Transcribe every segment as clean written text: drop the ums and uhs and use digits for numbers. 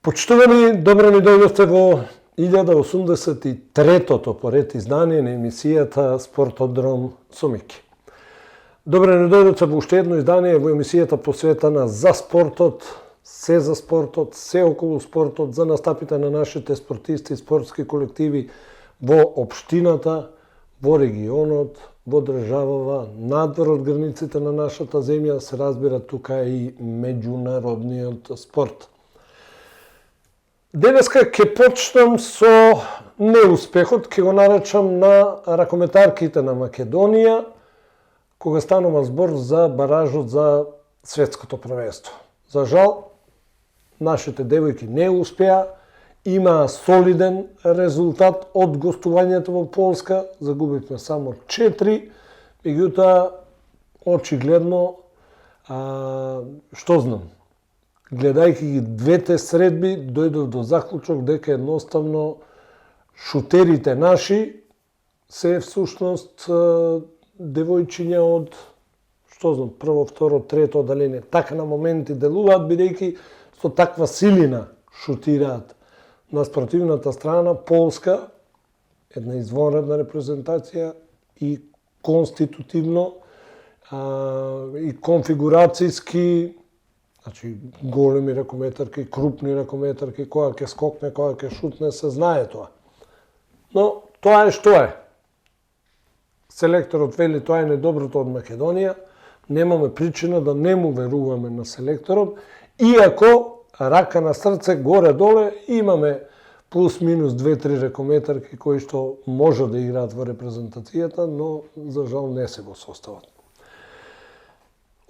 Почитувани, добро ми дојдовте во 1083-тото поред издание на емисијата Спортодром со Мики. Добро ми дојдовте во уште едно издание во емисијата посветена за спортот, се околу спортот, за настапите на нашите спортисти и спортски колективи во општината, во регионот, во државава, надвор од границите на нашата земја, се разбира тука и меѓународниот спорт. Денеска ќе почнам со неуспехот, ќе го наречам на ракометарките на Македонија, кога станува збор за баражот за светското првенство. За жал, нашите девојки не успеа, имаа солиден резултат од гостувањето во Полска, загубивме само 4, меѓутоа, очигледно, што знам, гледајќи ги двете средби, дојдов до заклучок дека едноставно шутерите наши се всушност девојчиња од, што знам, прво, второ, трето одделение. Така на моменти делуваат, бидејќи со таква силина шутираат. На спротивната страна, Полска, една извонредна репрезентација и конститутивно, и конфигурацијски, значи, големи ракометарки, крупни ракометарки, која ќе скокне, која ќе шутне, се знае тоа. Но тоа е што е. Селекторот вели тоа е недоброто од Македонија, немаме причина да не му веруваме на селекторот, иако рака на срце горе-доле имаме плюс-минус 2-3 ракометарки кои што може да играат во репрезентацијата, но за жал не се во составот.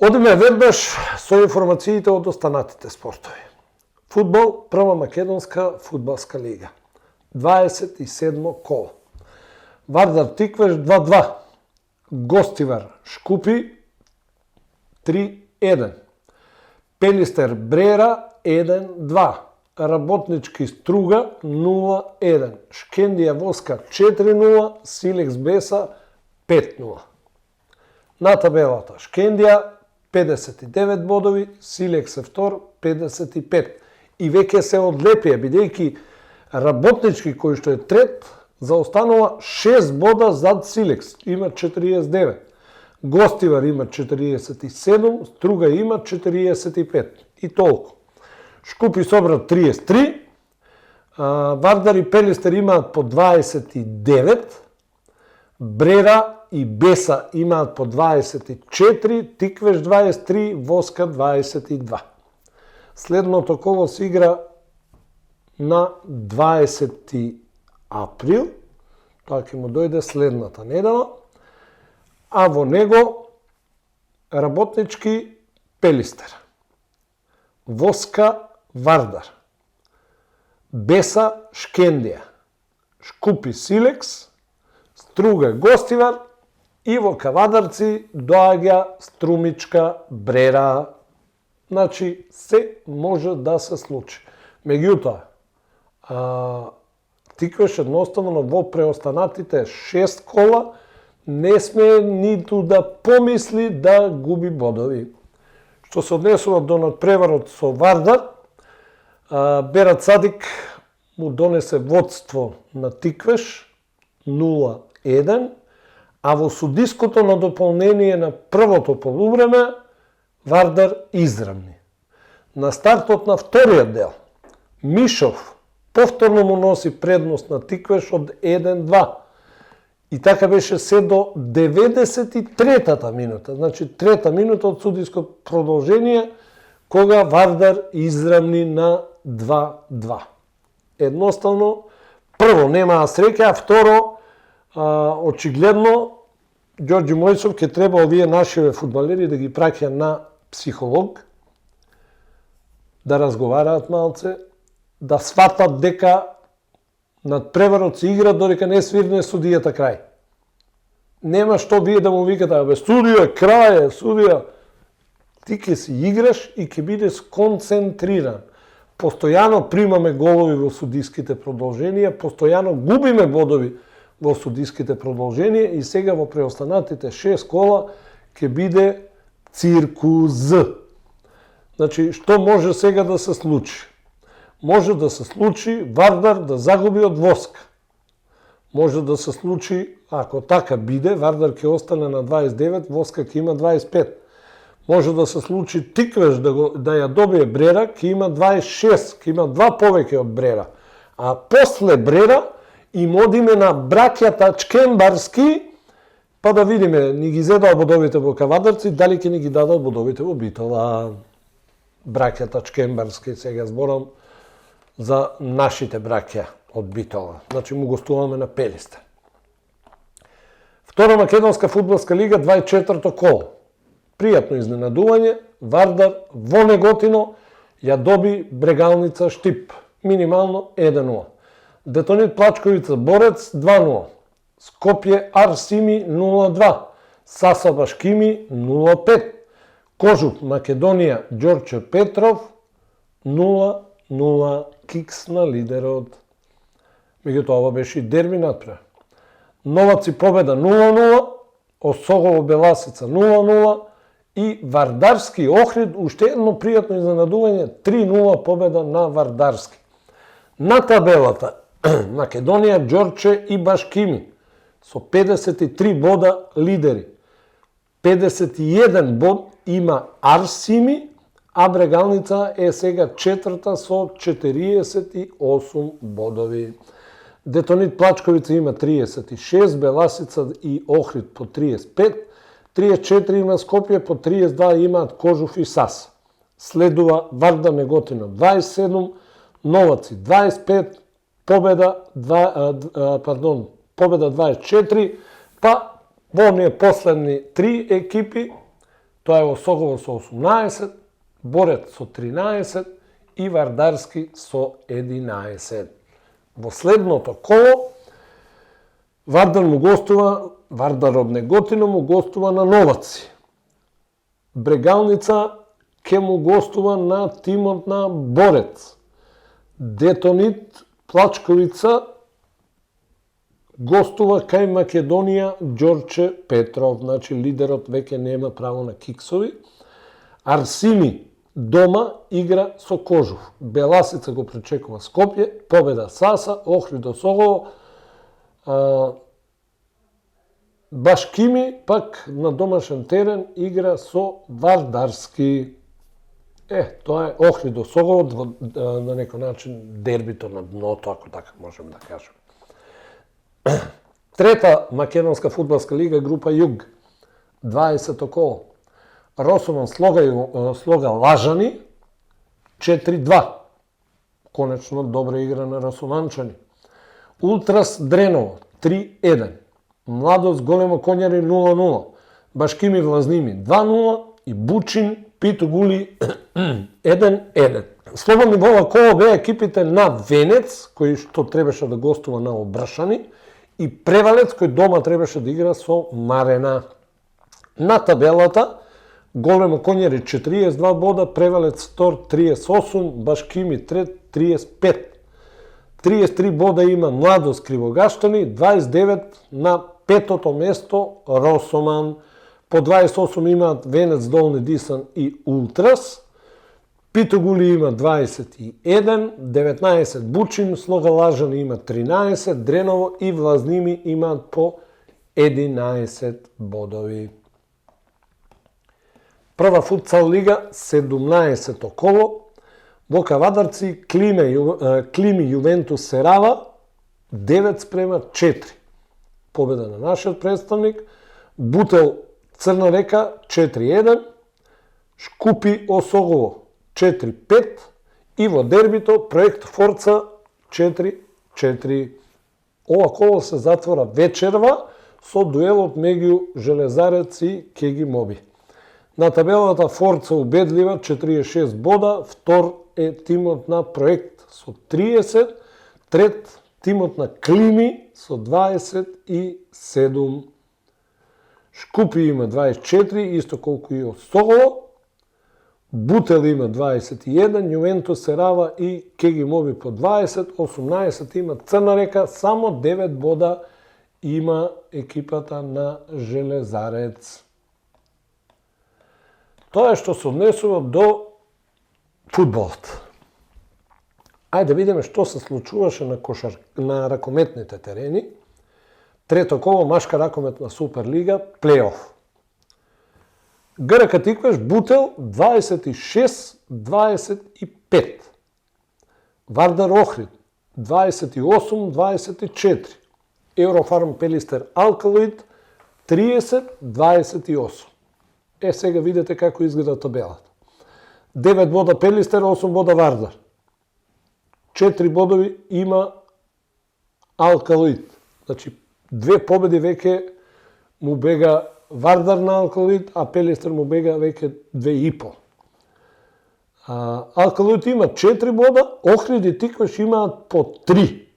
Одиме веднаш со информациите од останатите спортови. Фудбал, прва македонска фудбалска лига. 27 коло. Вардар Тиквеш 2-2. Гостивар Шкупи 3-1. Пелистер Брера 1-2. Работнички Струга 0-1. Шкендија Воска 4-0. Силекс Беса 5-0. На табелата Шкендија 59 бодови, Силекс е втор 55. И веќе се одлепија, бидејќи Работнички кој што е трет, заостанува 6 бода зад Силекс, има 49. Гостивар има 47, Струга има 45. И толку. Шкупи собра 33, Вардар и Пелистер имаат по 29, Брера и Беса имаат по 24, Тиквеш 23, Воска 22. Следното коло се игра на 20 април, тоа ќе му дојде следната недела, а во него Работнички Пелистер, Воска Вардар, Беса Шкендија, Шкупи Силекс, Струга Гостивар и во Кавадарци доаѓа Струмичка Брера. Значи, се може да се случи. Меѓутоа, Тиквеш едноставно во преостанатите 6 кола не сме ниту да помисли да губи бодови. Што се однесува до надпреварот со Вардар, Берат Садик му донесе водство на Тиквеш 0-1, а во судиското на дополнение на првото полувреме Вардар изравни. На стартот на вториот дел Мишов повторно му носи предност на Тиквеш од 1-2. И така беше се до 93-та минута, значи трета минута од судиското продолжение, кога Вардар изравни на 2-2. Едноставно, прво, немаа среќа, а второ, очигледно, Ѓорѓи Мојсов ќе треба овие нашиве фудбалери да ги праќа на психолог, да разговараат малце, да сватат дека надпреварот се игра додека не свирне судијата крај. Нема што вие да му викате, абе судија, крај е, судија. Ти ќе си играш и ќе бидеш концентриран. Постојано примаме голови во судиските продолженија, постојано губиме бодови во судиските продолженија и сега во преостанатите 6 кола ќе биде циркуз. Значи, што може сега да се случи? Може да се случи Вардар да загуби од Воска. Може да се случи, ако така биде, Вардар ќе остане на 29, Воска ќе има 25. Може да се случи Тиквеш да ја добие Брера, ќе има 26, ќе има 2 повеќе од Брера. А после Брера им одиме на браќата Чкембарски, па да видиме, ни ги зедал бодовите во Кавадарци, дали ќе ни ги дадал бодовите во Битола. Браќата Чкембарски, сега зборам за нашите браќа од Битола. Значи му гостуваме на Пелисте. Втора македонска фудбалска лига, 24-то коло. Пријатно изненадување, Вардар во Неготино ја доби Брегалница Штип, минимално 1-0. Детонит Плачковица Борец 2-0. Скопје Арсими 0-2. Саса Башкими 0-5. Кожуп Македонија Ѓорче Петров 0-0. Кикс на лидерот. Меѓутоа ова беше и дерби надпред. Новаци победа 0-0, Осогово Беласица 0-0 и Вардарски Охрид, уште едно пријатно изненадување, 3-0 победа на Вардарски. На табелата Македонија, Ѓорче и Башкими со 53 бода лидери. 51 бод има Арсими, а Брегалница е сега четврта со 48 бодови. Детонит Плачковица има 36, Беласица и Охрид по 35, 34 има Скопје, по 32 имаат Кожуф и Сас. Следува Вардар Неготино 27, Новаци 25, победа 24, па во оние последни 3 екипи, тоа е Осогово со 18, Борец со 13 и Вардарски со 11. Во следното коло Вардар му гостува, Вардар од Неготино му гостува на Новаци. Брегалница ќе му гостува на тимот на Борец. Детонит Плачковица гостува кај Македонија Ѓорче Петров, значи лидерот веќе нема право на киксови. Арсими дома игра со Кожув. Беласица го пречекува Скопје, победа Саса, Охрид Осогово. Башкими пак на домашен терен игра со Вардарски. Тоа е Охрид Осогово, на некој начин дербито на дното, ако така можем да кажем. Трета македонска фудбалска лига, група Југ, 20-то коло. Росоман слога Лажани 4-2. Конечно добра игра на Росоманчани. Ултрас Дреново 3-1. Младост Големо Коњари 0-0. Башкими Влазними 2-0 и Бучин Питогули 1-1. Слободни во ова коло беа екипите на Венец, кој што требаше да гостува на Обрашани, и Превалец, кој дома требаше да игра со Марена. На табелата Големо Коњари 42 бода, Превалец втор 38, Башкими трет 35. 33 бода има Младост Кривогаштани, 29 на петото место Росоман. По 28 имаат Венец, Долни Дисан и Ултрас. Питогули има 21, 19 Бучин, Слога Лажани има 13, Дреново и Влазними имаат по 11 бодови. Прва футсал лига, 17-то коло. Во Кавадарци Клими Јувентус Серава 9-4. Победа на нашиот представник. Бутел Црна Река 4-1. Шкупи Осогово 4-5 и во дербито Проект Форца 4-4. Ова коло се затвора вечерва со дуелот меѓу Железарец и Кеги Моби. На табелата Форца убедлива 46 бода, втор е тимот на Проект со 30, трет тимот на Клими со 27. Шкупи има 24, исто колку и од Соголо. Бутел има 21, Јувентус, Серава и Кеги Моби по 20, 18 има Црна Река, само 9 бода има екипата на Железарец. Тоа е што се однесува до фудбалот. Ајде да видиме што се случуваше на ракометните терени. Трето коло, машка ракометна Суперлига, плейоф. ГРК Тиквеш, Бутел 26-25. Вардар Охрид 28-24. Еврофарм Пелистер Алкалоид 30-28. Сега видите како изгледа табелата. 9 бода Пелистер, 8 бода Вардар. 4 бодови има Алкалоид. Значи, 2 победи веќе му бега Вардар на Алкалоид, а Пелистер му бега веќе 2,5. Алкалоид има 4 бода, Охрид и Тиквеш имаат по 3.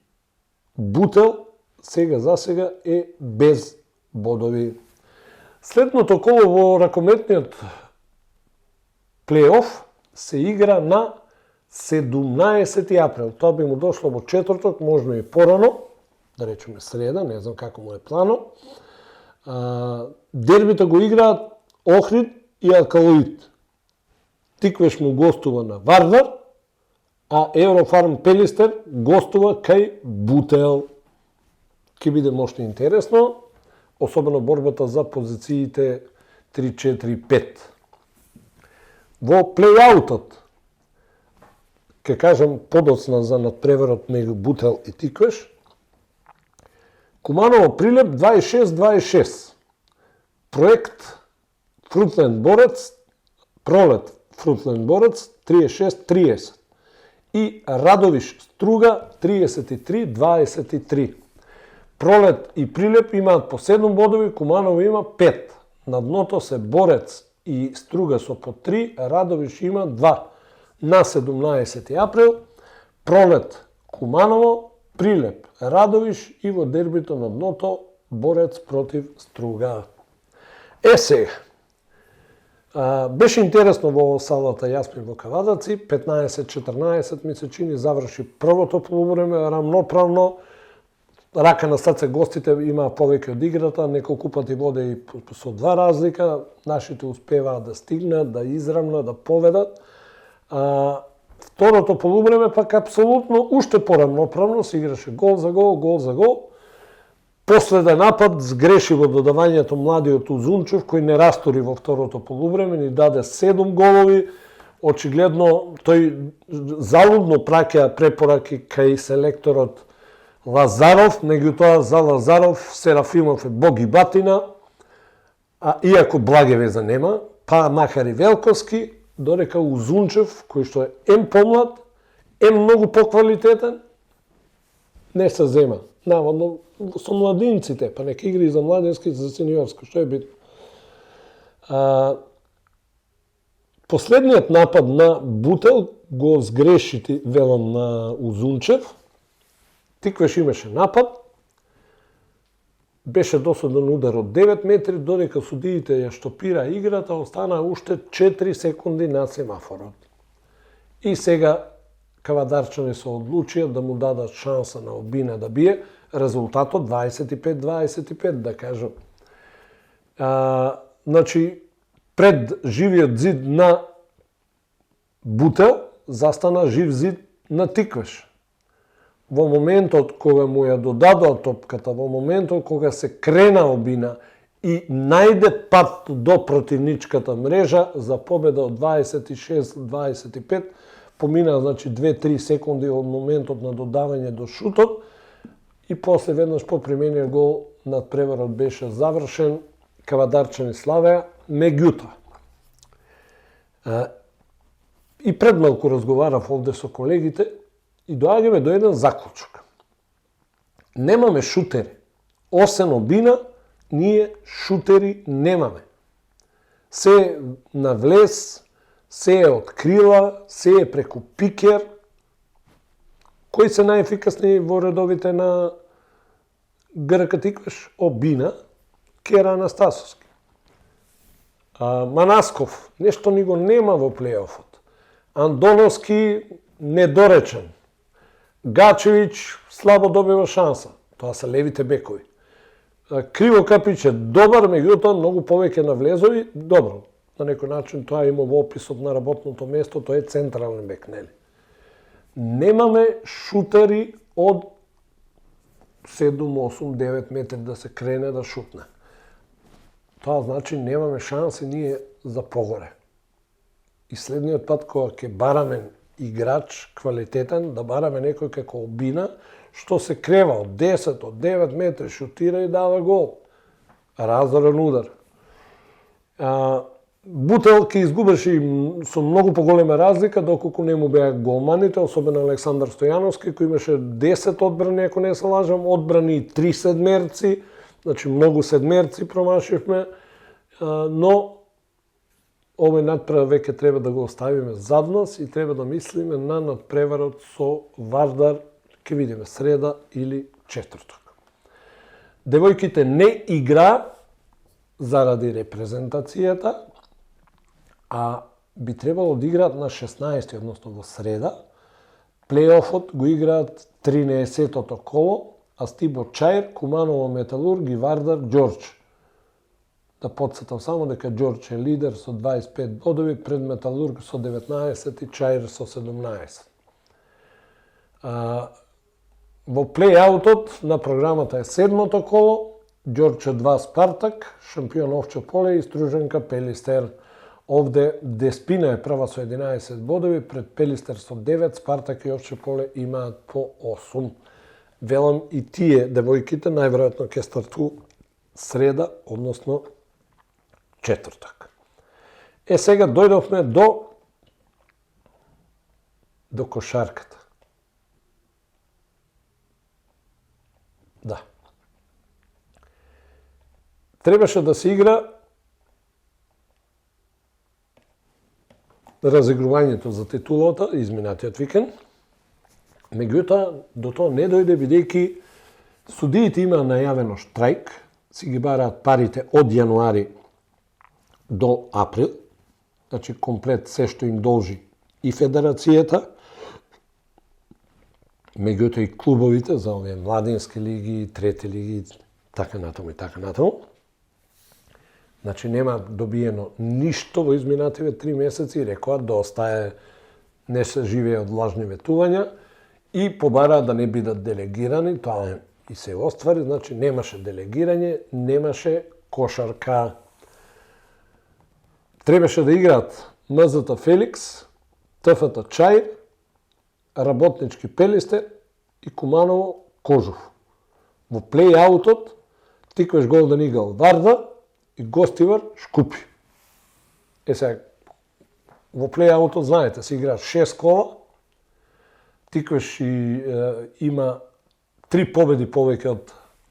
Бутел за сега е без бодови. Следното коло во ракометниот плейоф се игра на 17 април. Тоа би му дошло во четврток, можно и порано, да речеме среда, не знам како му е плано. Дербито го играат Охрид и Алкалоид. Тиквеш му гостува на Вардар, а Еврофарм Пелистер гостува кај Бутел. Ке биде мошно интересно, особено борбата за позициите 3-4-5. Во плейаутот, ке кажам подоцна за надпреверот меѓу Бутел и Тиквеш, Куманово Прилеп 26-26. Проект Фрутлен Борец, Пролет Фрутлен Борец 36-30. И Радовиш Струга 33-23. Пролет и Прилеп имаат по 7 бодови, Куманово има 5. На дното се Борец и Струга со по 3, Радовиш има 2. На 17 април Пролет Куманово, Прилеп Радовиш и во дербито на дното Борец против Струга. Сега. Беше интересно во салата Јасмин во Кавадаци, 15-14 ми се чини заврши првото полувреме, рамноправно. Рака на срце гостите имаа повеќе од играта, неколку пати воде и со 2 разлика, нашите успеваат да стигнат, да израмнат, да поведат. Второто полувреме пак апсолутно уште порамноправно, се играше гол за гол, гол за гол. Последен напад сгреши во додавањето младиот Узунчев, кој не растори во второто полувреме, ни даде 7 голови. Очигледно тој залудно праќа препораки кај селекторот Лазаров, меѓутоа за Лазаров Серафимов е бог и батина, а иако благе веза нема, па макар и Велковски, додека Узунчев, кој што е помлад, многу поквалитетен, не се зема. Наводно со младинците, па нека игри за младински и за сениорско, што е битно. Последниот напад на Бутел го сгреши, велам, на Узунчев. Тиквеш имаше напад, беше досаден удар од 9 метри, додека судиите ја штопира играта, остана уште 4 секунди на семафорот. И сега кавадарчани се одлучија да му дадат шанса на Обина да бие, резултатот 25-25, да кажам. Значи, пред живиот зид на Бутел, застана жив зид на Тиквеш. Во моментот кога му ја додадоа топката, во моментот кога се крена Обина и најде пат до противничката мрежа за победа од 26-25, помина, значи, 2-3 секунди од моментот на додавање до шутот и после веднаш по примениот гол надпреварот беше завршен, кавадарчани славеа, меѓутоа. И пред малку разговарав овде со колегите и доаѓаме до еден заклучок. Немаме шутери. Осен Обина, ние шутери немаме. Се на влез, се е од крила, се е преку пикер. Кои се најефикасни во редовите на ГРК Тиквеш? Обина, Кера Анастасовски. Манасков, нешто ни го нема во плейофот. Андоновски, недоречен. Гачевич, слабо добива шанса. Тоа се левите бекови. Кривокапич е добар, меѓутоа многу повеќе на влезови, добро. На некој начин тоа има во описот на работното место, тоа е централен бек, нели? Немаме шутери од 7, 8, 9 метри да се крене да шутне. Тоа значи немаме шанси ние за погоре. И следниот пат кога ќе бараме играч квалитетен, да бараме некој како Обина, што се крева од 10, од 9 метри, шутира и дава гол. Разорен удар. Бутел ке изгубеше со многу поголема разлика, доколку не му беа голманите, особено Александар Стојановски, кој имаше 10 одбрани, ако не се лажам, одбрани и 3 седмерци, значи многу седмерци промашивме, но овој надпревар веќе треба да го оставиме зад нас и треба да мислиме на надпреварот со Вардар, ќе видиме среда или четврток. Девојките не игра заради репрезентацијата, а би требало да играат на 16, односно во среда. Плейофот го играат 13-тото коло, а Стибо Чаир, Куманово, Металург и Вардар, Ѓорџ. Да подсетам само дека Ѓорџ е лидер со 25 бодови, пред Металург со 19 и Чаир со 17. Во плей-аутот на програмата е 7-то коло, Ѓорџ 2 Спартак, шампион Овче поле и Струженка Пелистер. Овде Деспина е прва со 11 бодови, пред Пелистер со 9, Спартак и Овче поле имаат по 8. Велам и тие девојките најверојатно ќе старту среда, односно четвртак. Сега дојдовме до кошарката. Да. Требаше да се игра разигрувањето за титулата изминатиот викенд. Меѓутоа, до тоа не дојде, бидејќи судиите има најавено штрајк, си ги бараат парите од јануари до април, значи комплет се што им должи и федерацијата, меѓутоа и клубовите за овие младински лиги, трети лиги, така натаму и така натаму. Значи нема добиено ништо во изминативе 3 месеци и рекоа доста е, не се живее од лажни ветувања и побараа да не бидат делегирани, тоа и се оствари, значи немаше делегирање, немаше кошарка. Требаше да играат МЗТ Феликс, ТФТ Чаир, Работнички Пелистер и Куманово Кожув. Во плей-аутот Тиквеш Голден Игл Вардар и Гостивар Шкупи. Сега, во плей-аутот, знаете, се играат 6 кола, Тиквеш има 3 победи повеќе од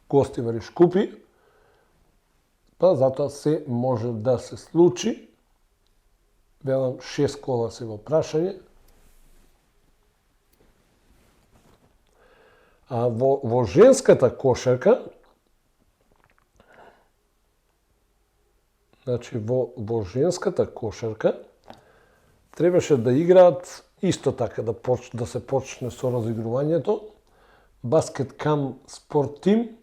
Гостивар и Шкупи, па затоа се може да се случи. Велам, 6 кола се во прашање. А во женската кошарка, значи во женската кошарка требаше да играат исто така да се почне со разигрувањето. Баскет Кам Спорт Тим,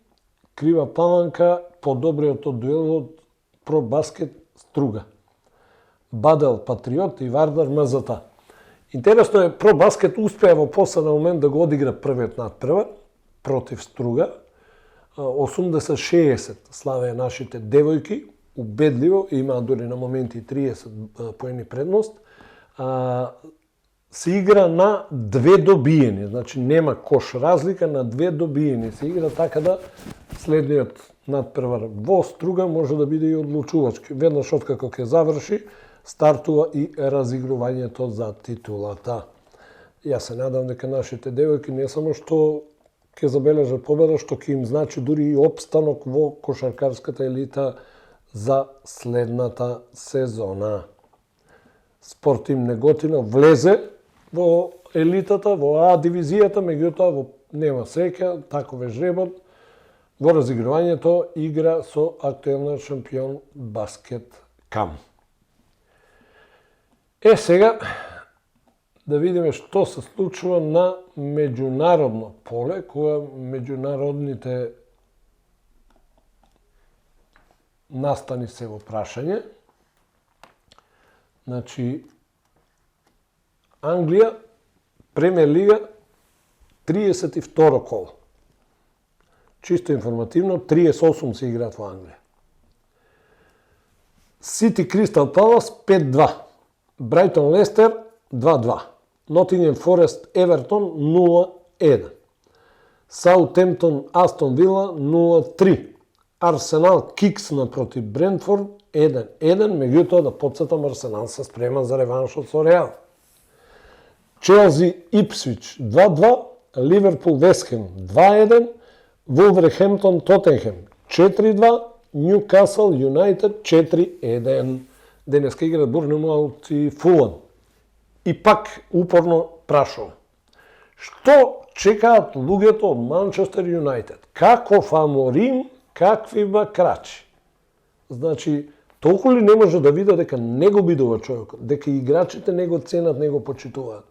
Крива Паланка, подобриот од дуелот Про Баскет Струга. Бадел Патриот и Вардар МЗТ. Интересно е, Про Баскет успеа во последен момент да го одигра првиот надпревар против Струга. 80-60 славеа нашите девојки, убедливо, имаа дори на моменти 30 поени предност. Се игра на 2 добиени, значи нема кош разлика, на 2 добиени се игра, така да следниот надпревар во Струга може да биде и одлучувачки. Веднаш откако ќе заврши, стартува и разигрувањето за титулата. Јас се надам дека нашите девојки не само што ќе забележат победа, што ќе им значи дури и опстанок во кошаркарската елита за следната сезона. Спорт Тим Неготино влезе во елитата, во А дивизијата, меѓутоа во нема среќа, таков е жребот. Во разигрувањето игра со актуелниот шампион баскет КАМ. Сега да видиме што се случува на меѓународно поле, кога меѓународните настани се во прашање. Значи, Англија, Премиер лига, 32 коло. Чисто информативно, 38 се играат во Англија. Сити Кристал Палас 5-2. Брайтон Лестер 2-2. Нотингем Форест Евертон 0-1. Саутемптон Астон Вила 0-3. Арсенал Кикс напротив Брентфорд 1-1, меѓутоа да потсетам, Арсенал се спрема за реваншот со Реал. Челси Ипсвич 2-2, Ливерпул Вестхем 2-1, Вулверхемптон Тотенхем 4-2, Ньюкасл Юнайтед 4-1. Денеска играат Борнемаут и Фулам. И пак упорно прашувам. Што чекаат луѓето од Манчестер Юнайтед? Како Аморим, какви крачи? Значи, толку ли не може да види дека не го бидува човекот, дека играчите не го ценат, не го почитуваат?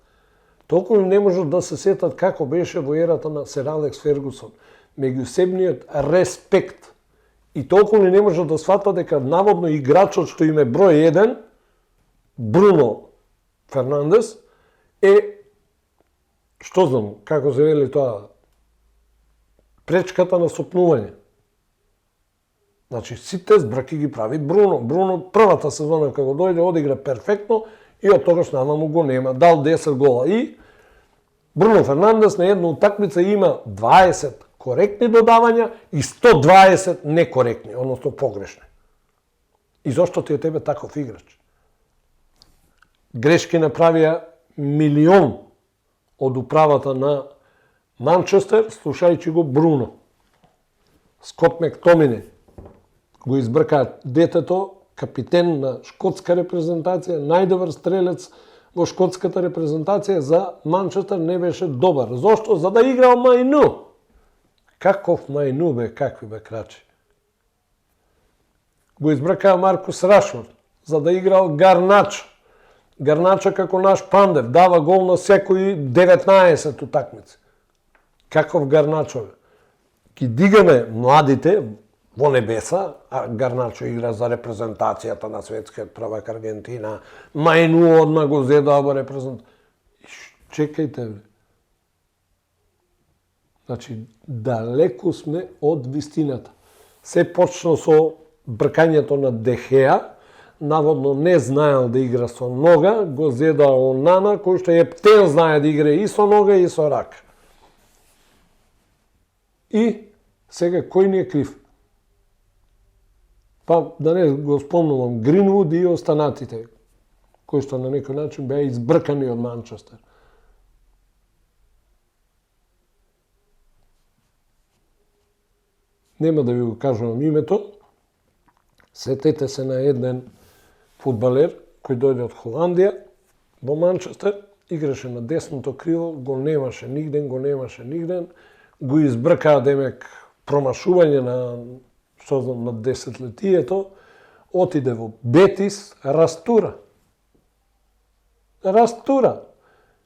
Толку ли не може да се сетат како беше во ерата на Сер Алекс Фергусон, меѓусебниот респект? И толку ли не може да свата дека наводно играчот што им е број 1, Бруно Фернандес, што знам, како се вели тоа, пречката на сопнување. Значи, сите збраки ги прави Бруно. Бруно првата сезона кога дојде одигра перфектно и од тогаш намаму го нема. Дал 10 гола и Бруно Фернандес на една утакмица има 20 коректни додавања и 120 некоректни, односно погрешни. И зошто ти е тебе таков играч? Грешки направија милион од управата на Манчестер, слушајќи го Бруно. Скот Мектомине го избркаат детето, капитен на шкотска репрезентација, најдобар стрелец во шкотската репрезентација за Манчестер не беше добар. Зошто? За да играл Мајну. Каков Мајну бе, какви бе крачи? Го избркаа Маркус Рашфорд за да играл Гарначо. Гарначо како наш Пандев, дава гол на секои 19 утакмици. Каков Гарначо бе? Ги дигаме младите во небеса, а Гарначо игра за репрезентацијата на светскиот правак Аргентина, Мајну одма го зедаа во репрезентација. Чекајте, бе. Значи, далеку сме од вистината. Се почна со бркањето на Дехеа, наводно не знаел да игра со нога, го зедаа Онана, кој што ептен знае да игра и со нога и со рака. И сега кој ни е крив? Па да не го спомнувам, Гринвуд и останатите, кои што на некој начин беа избркани од Манчестер. Нема да ви го кажувам името. Сетете се на еден фудбалер кој дојде од Холандија во Манчестер, играше на десното крило, го немаше нигден, го избркаа демек промашување на десетлетието, отиде во Бетис, растура.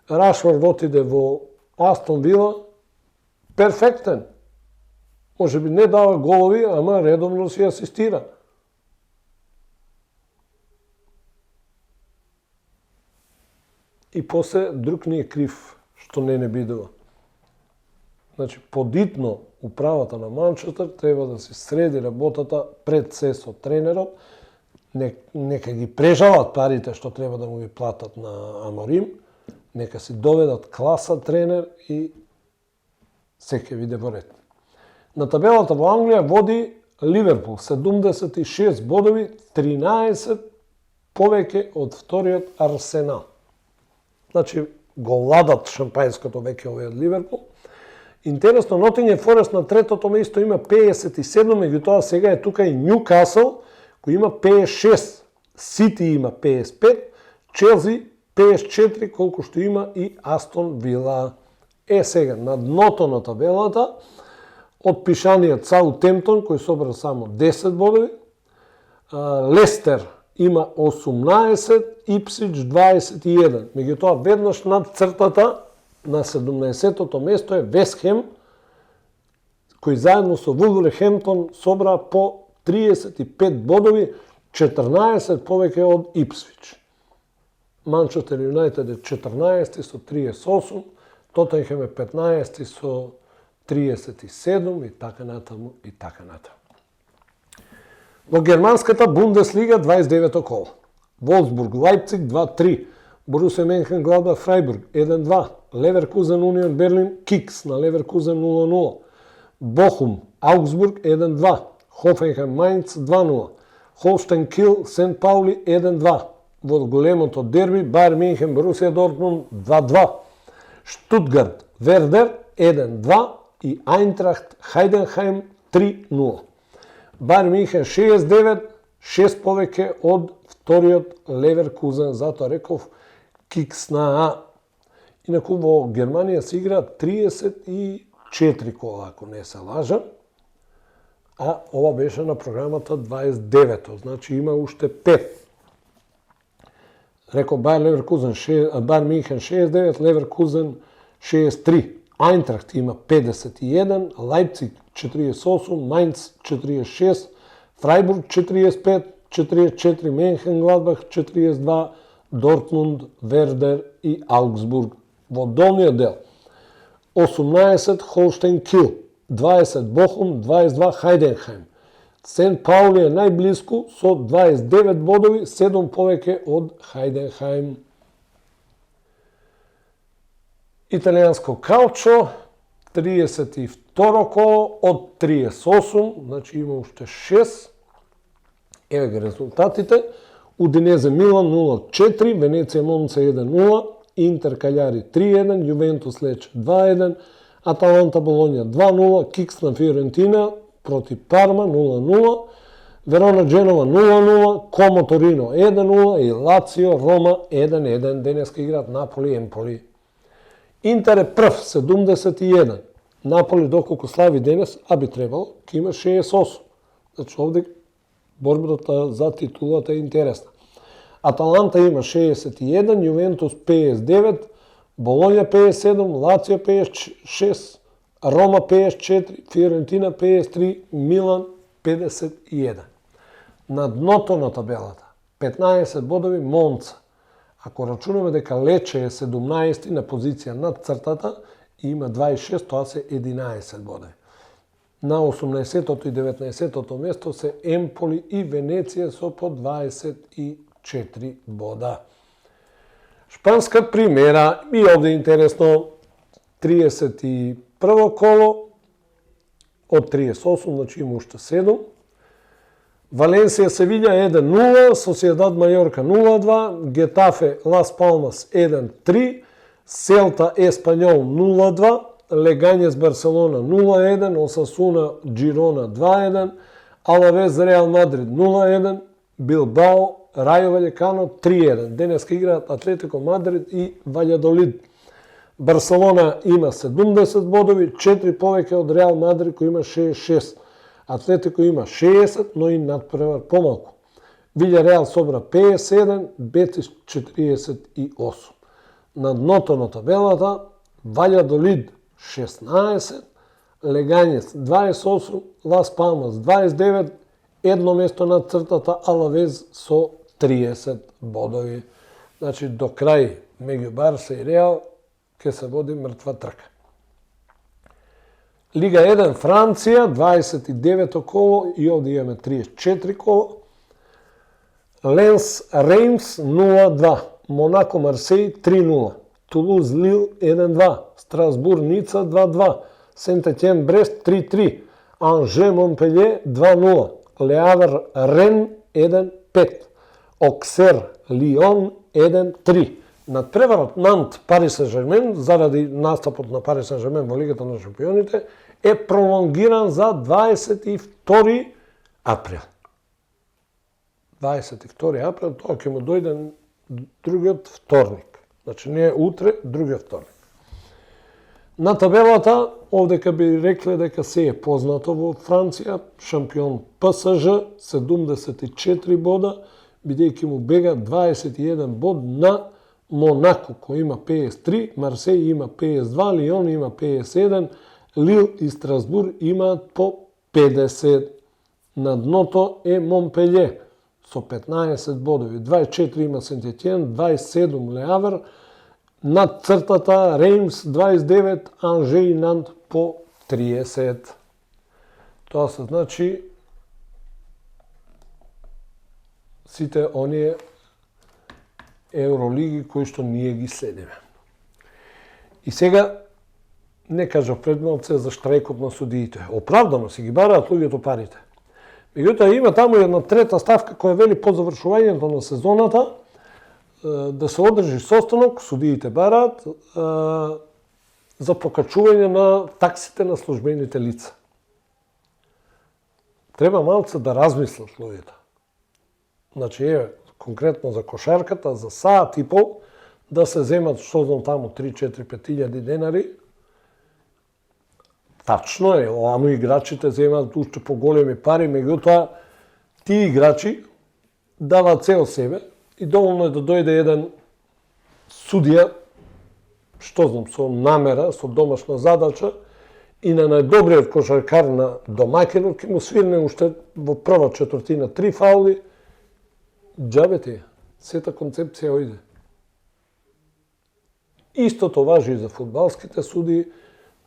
Рашфорд отиде во Астон Вила, перфектен. Може би не дава голови, ама редовно си асистира. И после друг ни е крив, што не бидува. Значи, подитно управата на Манчестер треба да се среди работата пред се со тренерот, нека ги прежалат парите што треба да му ги платат на Аморим, нека си доведат класа тренер и се ќе биде во ред. На табелата во Англија води Ливерпул 76 бодови, 13 повеќе од вториот Арсенал. Значи, го владат шампајското веќе овој Ливерпул. Интересно, Нотингем Форест на третото место има 57, меѓутоа сега е тука и Ньюкасл, кој има 56, Сити има 55, Челси 54 колку што има и Астон Вила. Сега, на дното на табелата, од пишаниот Саутемптон, кој собра само 10 бодови, Лестер има 18, Ипсвич 21. Меѓутоа, веднаш над цртата на 17-тото место е Вест Хем, кој заедно со Вулверхемптон собра по 35 бодови, 14 повеќе од Ипсвич. Манчестер Юнайтед е 14 со 38, Тотенхем е 15 со 37 и така натаму и така натаму. Во германската Бундеслига 29-то коло. Волфсбург Лајпциг 2-3, Борусия Менхенгладбах Фрајбург 1-2, Леверкузен Унион Берлин Кикс на Леверкузен 0-0, Бохум Аугсбург 1-2, Хофенхем Мајнц 2-0, Холштен Кил Сент Паули 1-2. Во големото дерби Бајер Мюнхен Борусија Дортмунд 2-2, Штутгарт Вердер 1-2 и Ајнтрахт Хајденхајм 3-0. Бајер Мюнхен 69, 6 повеќе од вториот Леверкузен, затоа реков Кикс на А. Инаку во Германија се игра 34 кола, ако не се лажам, а ова беше на програмата 29-то, значи има уште 5. Реко Бајер Мюнхен 69, Леверкузен 63, Ајнтрахт има 51, Лајпциг 48, Мајнц 46, Фрајбург 45, 44 Менхенгладбах 42, Дортмунд, Вердер и Аугсбург. Во долниот дел 18 Холштен Кил, 20 Бохум, 22 Хајденхајм. Сент Паули е најблиску со 29 бодови, 7 повеќе од Хајденхајм. Италијанско калчо, 32 коло од 38, значи има уште 6. Еве ги резултатите. Удинезе Милан 0-4, Венеција Монца 1-0, Интер Каљари 3-1, Јувентус Лече 2-1, Аталанта Болонја 2-0, Кикс на Фиорентина против Парма 0-0, Верона Дженова 0-0, Комо Торино 1-0 и Лацио Рома 1-1. Денеска играат Наполи Емполи. Интер е прв 71. Наполи доколку слави денес, а би требало, ќе има 68. Значи овде борбата за титулата е интересна. Аталанта има 61, Јувентус 59, Болонја 57, Лацио 56, Рома 54, Фиорентина 53, Милан 51. На дното на табелата 15 бодови Монца. Ако рачунаме дека Лече е 17 на позиција над цртата и има 26, тоа се 11 бодови. На 18-тото и 19-тото место се Емполи и Венеција со по 24 бода. Шпанска примера, и овде интересно, 31 коло од 38, значи има уште 7. Валенсија Севиља 1-0, Сосиедад Мајорка 0-2, Гетафе Лас Палмас 1-3, Селта Еспањол 0-2, Легањес Барселона 0-1, Осасуна Джирона 2-1, Алавез Реал Мадрид 0-1, Билбао Рајо Ваљекано 3-1. Денеска играат Атлетико Мадрид и Ваљадолид. Барселона има 70 бодови, 4 повеќе од Реал Мадрид кој има 66. Атлетико има 60, но и надпревар помалку. Вилјареал собра 57, Бетис 48. На дното на табелата Ваљадолид 16, Легањес 28, Лас Палмас 29, едно место над цртата Алавез со 30 бодови. Значи до крај меѓу Барса и Реал ќе се води мртва трка. Лига 1 Франција 29 коло и овде имаме 34 коло. Ленс Реймс 0-2, Монако Марсеј 3-0, Тулуз Лил 1-2, Страсбур Ница 2-2, Сент-Етиен Брест 3-3, Анже Монпелје 2-0, Леавер Рен 1-5, Оксер Лион 1-3. Надпреварот Нант Пари Сен-Жермен заради настапот на Пари Сен-Жермен во Лигата на шампионите е пролонгиран за 22 април. 22 април, тоа ќе му дојде другиот вторник. Значи не е утре, другиот вторник. На табелата, овдека би рекле дека се е познато во Франција, шампион ПСЖ, 74 бода, бидејќи му бега 21 бод на Монако, кој има 53, Марсеј има 52, Лион има 51, Лил и Страсбур имаат по 50. На дното е Монпелје со 15 бодови, 24 има Сент-Етиен, 27 Ле-Авер, над цртата Реймс 29, Анже и Нант по 30. Тоа се значи сите оние Евролиги кои што ние ги следиме. И сега не кажа предмалце за штрајкот на судиите. Оправдано си ги бараат луѓето парите. Меѓутоа има таму една трета ставка која вели по завршувањето на сезоната да се одржи состанок, судиите бараат за покачување на таксите на службените лица. Треба малце да размислат луѓето. Значи, конкретно за кошарката, за саат и пол, да се земат, што знам таму, 3-4-5 илјади денари. Тачно е, оамо играчите земат уште поголеми пари, меѓутоа, тие играчи даваат цел себе и доволно е да дојде еден судија, што знам, со намера, со домашна задача, и на најдобриот кошаркар на домаќинот ќе му свирне уште во прва четвртина 3 фаули. Џабете, сета концепција ојде. Истото важи и за фудбалските суди,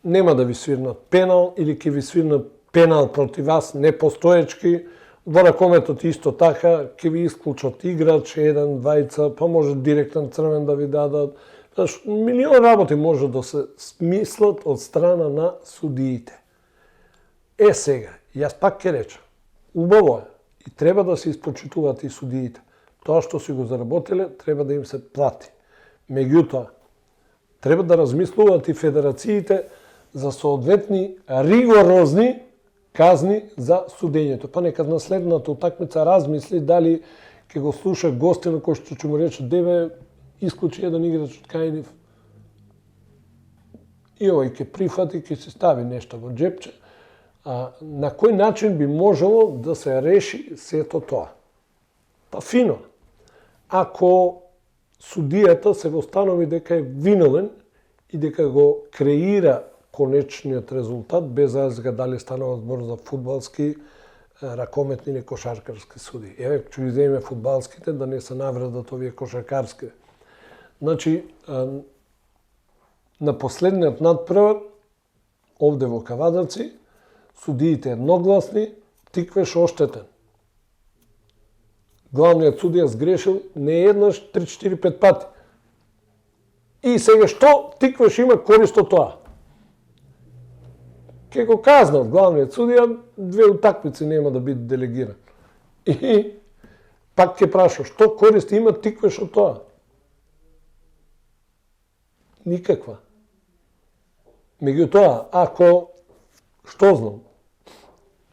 нема да ви свирнат пенал или ќе ви свирнат пенал против вас непостоечки, во ракометот исто така, ќе ви исклучат играч, еден, двајца, па може директен црвен да ви дадат. Милион работи може да се смислат од страна на судиите. Сега, јас пак ќе речам, убаво е, и треба да се испочитуваат и судиите. Тоа што си го заработиле, треба да им се плати. Меѓутоа, треба да размислуваат и федерациите за соодветни ригорозни казни за судењето. Па нека на следната утакмица размисли дали ќе го слуша гостина кој што ќе му рече деве исклучи еден играч од Кајнив. И овој ќе прифати, ќе се стави нешто во џепче. На кој начин би можело да се реши сето тоа? Па фино. Ако судијата се установи дека е виновен и дека го креира конечниот резултат, без разлика дали станува збор за фудбалски, ракометни или кошаркарски суди. Еве, ќе ги земеме фудбалските, да не се навредат овие кошаркарски. Значи, на последниот надпревар, овде во Кавадаци, судиите едногласни, Тиквеш оштетен. Главниот судија сгрешил не еднаш, 3-4-5 пати. И сега што Тиквеш има корист од тоа? Ке го казнат главниот судија, 2 утакмици нема да биде делегиран. И пак ќе праша, што корист има Тиквеш од тоа? Никаква. Меѓутоа, ако, што знам,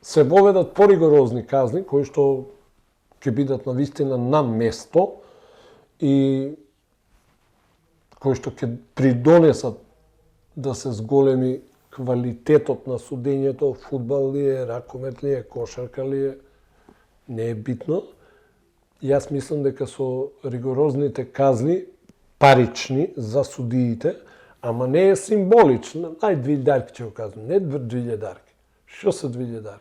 се воведат поригорозни казни, кои што ќе бидат навистина на место и кои што ќе придонесат да се зголеми квалитетот на судењето, фудбал ли е, ракомет ли е, кошарка ли е, не е битно. Јас мислам дека со ригорозните казни, парични за судиите, ама не е символично, нај 2000 ќе го казнам, не 2000. Што се 2000?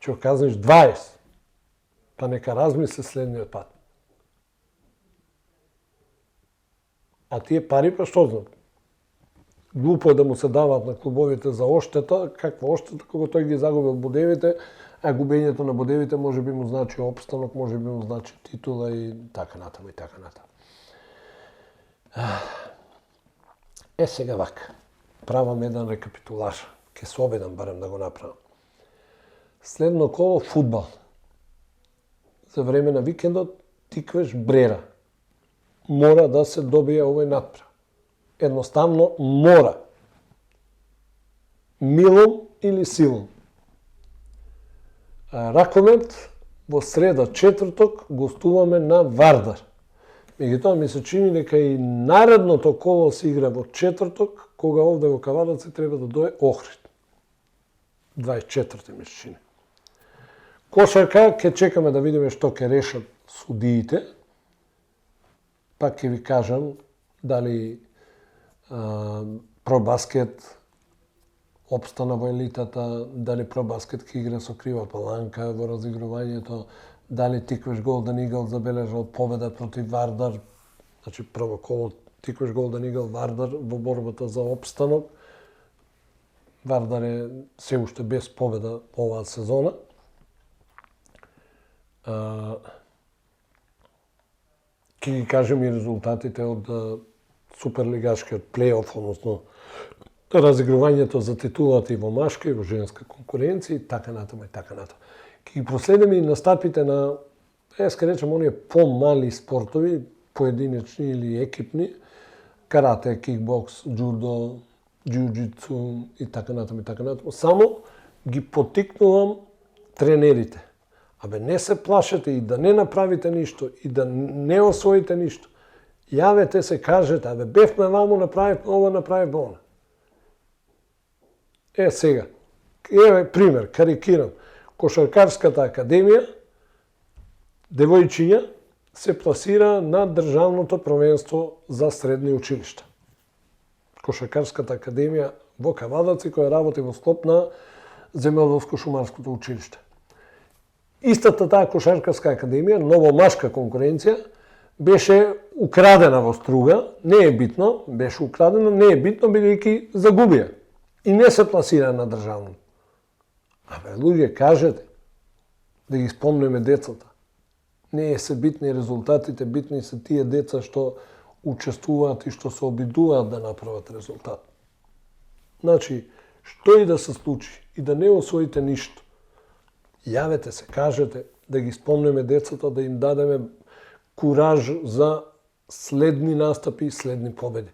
Ќе го казнеш 20. Па нека размисли следниот пат. А тие пари, па што знам? Глупо е да му се дават на клубовите за оштета, каква оштета, кога тој ги загубил бодевите, а губењето на бодевите може би му значи опстанок, може би му значи титула и така натаму и така натаму. Сега вака, правам еден рекапитулар, ке се обидам барем да го направам. Следно коло фудбал. За време на викендот Тиквеш Брера. Мора да се добие овој надпрев. Едноставно мора. Милом или силом. Ракомет во среда четврток гостуваме на Вардар. Меѓутоа ми се чини дека и наредното коло се игра во четврток, кога овде во Кавадаци треба да дое Охрид. 24 ми се чини. Кошарка ќе чекаме да видиме што ќе решат судиите. Пак ќе ви кажам дали Пробаскет опстана во елитата, дали Пробаскет ќе игра со крива паланка во разигрувањето, дали Тиквеш Голден Игл забележал победа против Вардар, значи прво коло Тиквеш Голден Игл Вардар во борбата за опстанок. Вардар е се уште без победа оваа сезона. Ќе ги кажем и резултатите од суперлигашкиот плейоф, односно разигрувањето за титулата и во машка и во женска конкуренција и така натаму и така натаму. Ќе ги проследиме и настапите на, ке речем, оние помали спортови, поединечни или екипни, карате, кикбокс, джудо, џиу-џицу и така натаму и така натаму. Само ги потикнувам тренерите. Абе, не се плашете и да не направите ништо, и да не освоите ништо. Јавете се, кажете, абе, бевме ваму, направивме ова, направивме она. Сега, еве пример, карикирам. Кошаркарската академија, девојчиња, се пласира на државното првенство за средни училишта. Кошаркарската академија во Кавадаци, која работи во склоп на Земјоделско-шумарското училиште. Истата таа кошаркарска академија, новомашка конкуренција, беше украдена во Струга, не е битно, беше украдена, не е битно, бидејќи загубија и не се пласира на државно. Абе, луѓе, кажете, да ги спомнеме децата. Не се битни резултатите, битни се тие деца што учествуваат и што се обидуваат да направат резултат. Значи, што и да се случи и да не освоите ништо, јавете се, кажете, да ги спомнеме децата, да им дадеме кураж за следни настапи и следни победи.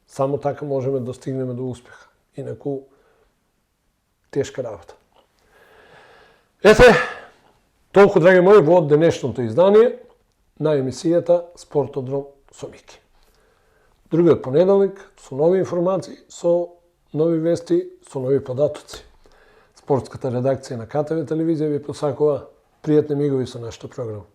Само така можеме да стигнеме до успеха. Инаку, тешка работа. Ете, толку, драги мои, во денешното издание на емисијата Спортодром со Мики. Другиот понеделник со нови информации, со нови вести, со нови податоци. Спортската редакција на КТВ телевизија ви посакува пријатни мигови со нашата програма.